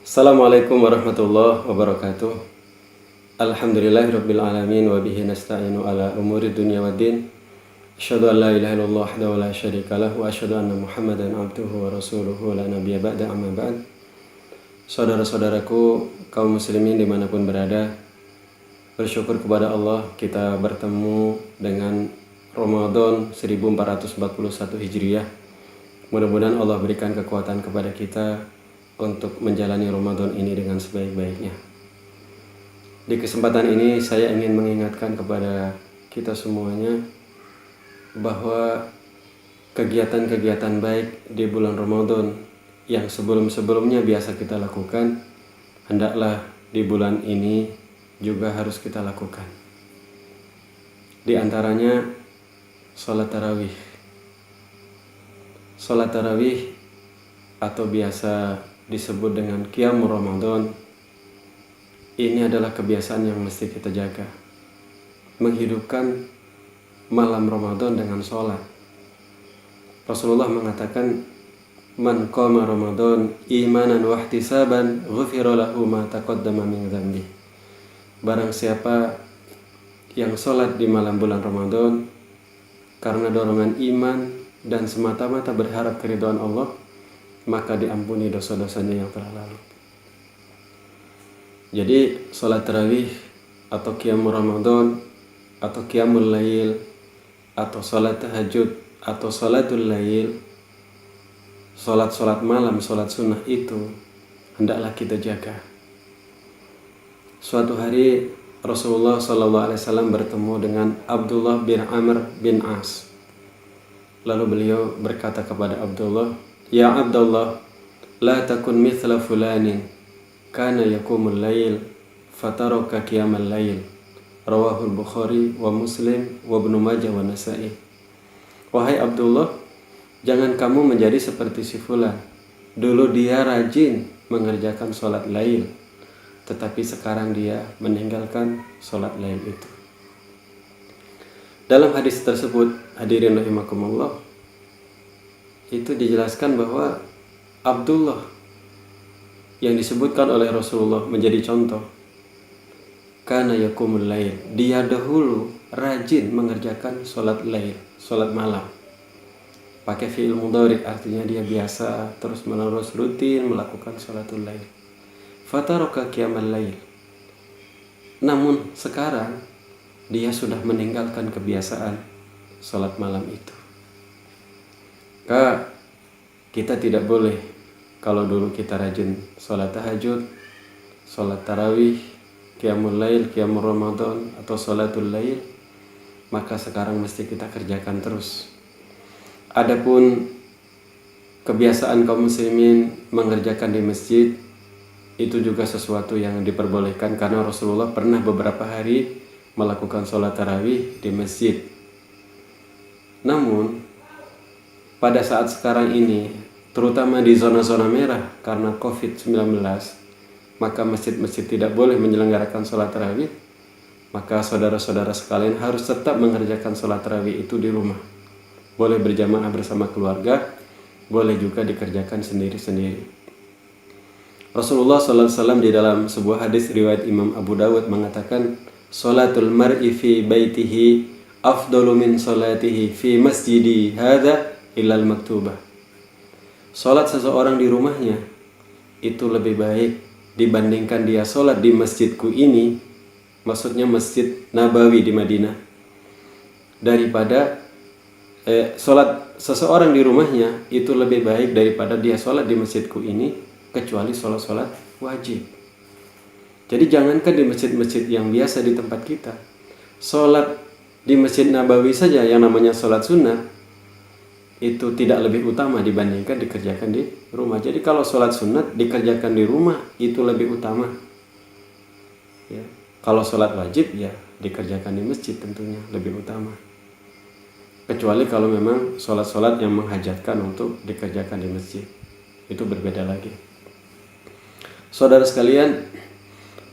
Assalamualaikum warahmatullahi wabarakatuh. Alhamdulillahirabbil alamin wa bihi nasta'inu ala umuri dunya waddin. Asyhadu an la ilaha illallah wahdahu la syarikalah wa asyhadu anna Muhammadan abduhu wa rasuluhu la nabiyya ba'da amma ba'd. Saudara-saudaraku kaum muslimin dimanapun berada, bersyukur kepada Allah kita bertemu dengan Ramadan 1441 Hijriah. Mudah-mudahan Allah berikan kekuatan kepada kita untuk menjalani Ramadan ini dengan sebaik-baiknya. Di kesempatan ini saya ingin mengingatkan kepada kita semuanya bahwa kegiatan-kegiatan baik di bulan Ramadan yang sebelum-sebelumnya biasa kita lakukan, hendaklah di bulan ini juga harus kita lakukan. Di antaranya sholat tarawih. Sholat tarawih atau biasa disebut dengan Qiyamul Ramadan, ini adalah kebiasaan yang mesti kita jaga. Menghidupkan malam Ramadan dengan sholat. Rasulullah mengatakan, "Man qama Ramadan imanan wa ihtisaban, ghufira lahu ma taqaddama min dzambi." Barang siapa yang sholat di malam bulan Ramadan karena dorongan iman dan semata-mata berharap keridhaan Allah, maka diampuni dosa-dosanya yang telah lalu. Jadi sholat tarawih atau qiyamul Ramadan atau qiyamul lail atau sholat tahajud atau sholatul lail, sholat malam, sholat sunnah itu hendaklah kita jaga. Suatu hari Rasulullah SAW bertemu dengan Abdullah bin Amr bin As. Lalu beliau berkata kepada Abdullah, "Ya Abdullah, la takun mithla fulanin kana yaqumul lail fataraka qiyamal lail." Rawahul Bukhari wa Muslim wa Ibnu Majah wa Nasa'i. Wahai Abdullah, jangan kamu menjadi seperti si fulan. Dulu dia rajin mengerjakan sholat lail, tetapi sekarang dia meninggalkan sholat lail itu. Dalam hadis tersebut, hadirin rahimakumullah, itu dijelaskan bahwa Abdullah yang disebutkan oleh Rasulullah menjadi contoh. Kana yaqumul lail, dia dahulu rajin mengerjakan sholat lail, sholat malam. Pakai fi'il mudhari, artinya dia biasa terus-menerus rutin melakukan sholatul lail. Fataraka qiyamal lail. Namun sekarang dia sudah meninggalkan kebiasaan sholat malam itu. Kita tidak boleh, kalau dulu kita rajin sholat tahajud, sholat tarawih, qiyamul lail, qiyamul Ramadan atau sholatul lail, maka sekarang mesti kita kerjakan terus. Adapun kebiasaan kaum muslimin mengerjakan di masjid, itu juga sesuatu yang diperbolehkan karena Rasulullah pernah beberapa hari melakukan sholat tarawih di masjid. Namun pada saat sekarang ini, terutama di zona-zona merah karena COVID-19, maka masjid-masjid tidak boleh menyelenggarakan sholat tarawih. Maka saudara-saudara sekalian harus tetap mengerjakan sholat tarawih itu di rumah. Boleh berjamaah bersama keluarga, boleh juga dikerjakan sendiri-sendiri. Rasulullah SAW di dalam sebuah hadis riwayat Imam Abu Dawud mengatakan, "Sholatul mar'i fi baitihi afdalu min sholatihi fi masjidi hadza illal maktubah." Sholat seseorang di rumahnya itu lebih baik dibandingkan dia sholat di masjidku ini, maksudnya Masjid Nabawi di Madinah, daripada sholat seseorang di rumahnya itu lebih baik daripada dia sholat di masjidku ini, kecuali sholat-sholat wajib. Jadi jangankan di masjid-masjid yang biasa di tempat kita, sholat di Masjid Nabawi saja yang namanya sholat sunnah itu tidak lebih utama dibandingkan dikerjakan di rumah. Jadi kalau sholat sunat dikerjakan di rumah itu lebih utama ya. Kalau sholat wajib ya dikerjakan di masjid tentunya lebih utama, kecuali kalau memang sholat-sholat yang menghajatkan untuk dikerjakan di masjid, itu berbeda lagi. Saudara sekalian,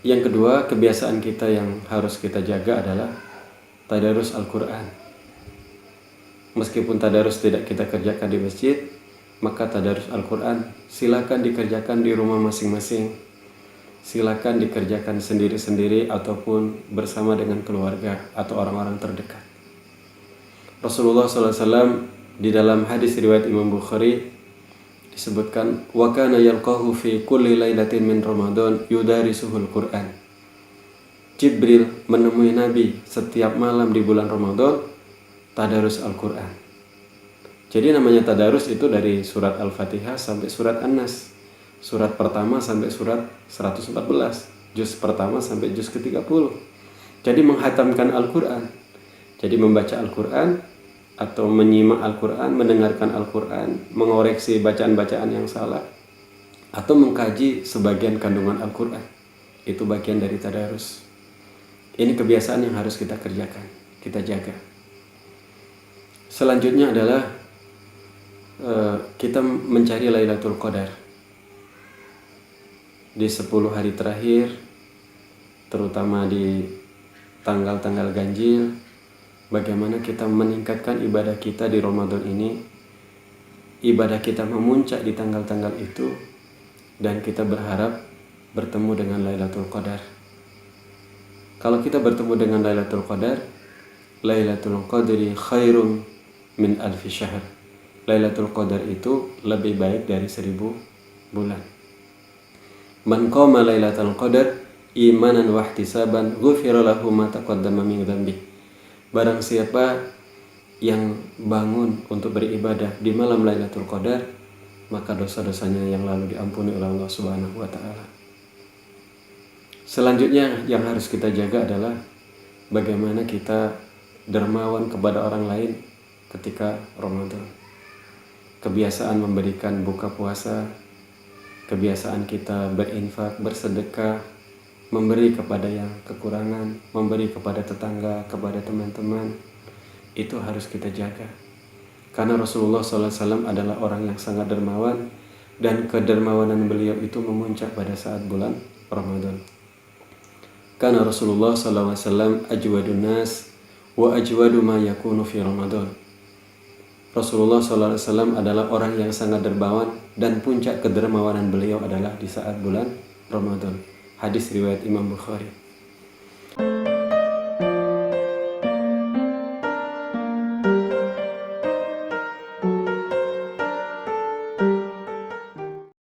yang kedua kebiasaan kita yang harus kita jaga adalah tadarus Al-Quran. Meskipun tadarus tidak kita kerjakan di masjid, maka tadarus Al-Quran silakan dikerjakan di rumah masing-masing, silakan dikerjakan sendiri-sendiri ataupun bersama dengan keluarga atau orang-orang terdekat. Rasulullah SAW di dalam hadis riwayat Imam Bukhari disebutkan, wa kana yalqahu fi kulli lailatin min Ramadan yudarisuhul Quran. Jibril menemui Nabi setiap malam di bulan Ramadan tadarus Al-Quran. Jadi namanya tadarus itu dari surat Al-Fatihah sampai surat An-Nas. Surat pertama sampai surat 114, juz pertama sampai juz ke-30. Jadi menghatamkan Al-Quran. Jadi membaca Al-Quran atau menyimak Al-Quran, mendengarkan Al-Quran, mengoreksi bacaan-bacaan yang salah, atau mengkaji sebagian kandungan Al-Quran. Itu bagian dari tadarus. Ini kebiasaan yang harus kita kerjakan, kita jaga. Selanjutnya adalah kita mencari Lailatul Qadar. Di 10 hari terakhir, terutama di tanggal-tanggal ganjil, bagaimana kita meningkatkan ibadah kita di Ramadan ini. Ibadah kita memuncak di tanggal-tanggal itu, dan kita berharap bertemu dengan Lailatul Qadar. Kalau kita bertemu dengan Lailatul Qadar, Lailatul Qadri khairum min alfi syahr. Lailatul Qadar itu lebih baik dari 1000 bulan. Man qama Lailatul Qadar imanan wa ihtisaban ghufira lahu ma taqaddama min dhanbi. Barang siapa yang bangun untuk beribadah di malam Lailatul Qadar, maka dosa-dosanya yang lalu diampuni oleh Allah Subhanahu wa taala. Selanjutnya yang harus kita jaga adalah bagaimana kita dermawan kepada orang lain ketika Ramadan. Kebiasaan memberikan buka puasa, kebiasaan kita berinfak, bersedekah, memberi kepada yang kekurangan, memberi kepada tetangga, kepada teman-teman, itu harus kita jaga. Karena Rasulullah SAW adalah orang yang sangat dermawan, dan kedermawanan beliau itu memuncak pada saat bulan Ramadan. Karena Rasulullah SAW ajwadun nas wa ajwadu ma yakunu fi Ramadan. Rasulullah SAW adalah orang yang sangat dermawan, dan puncak kedermawanan beliau adalah di saat bulan Ramadan. Hadis riwayat Imam Bukhari.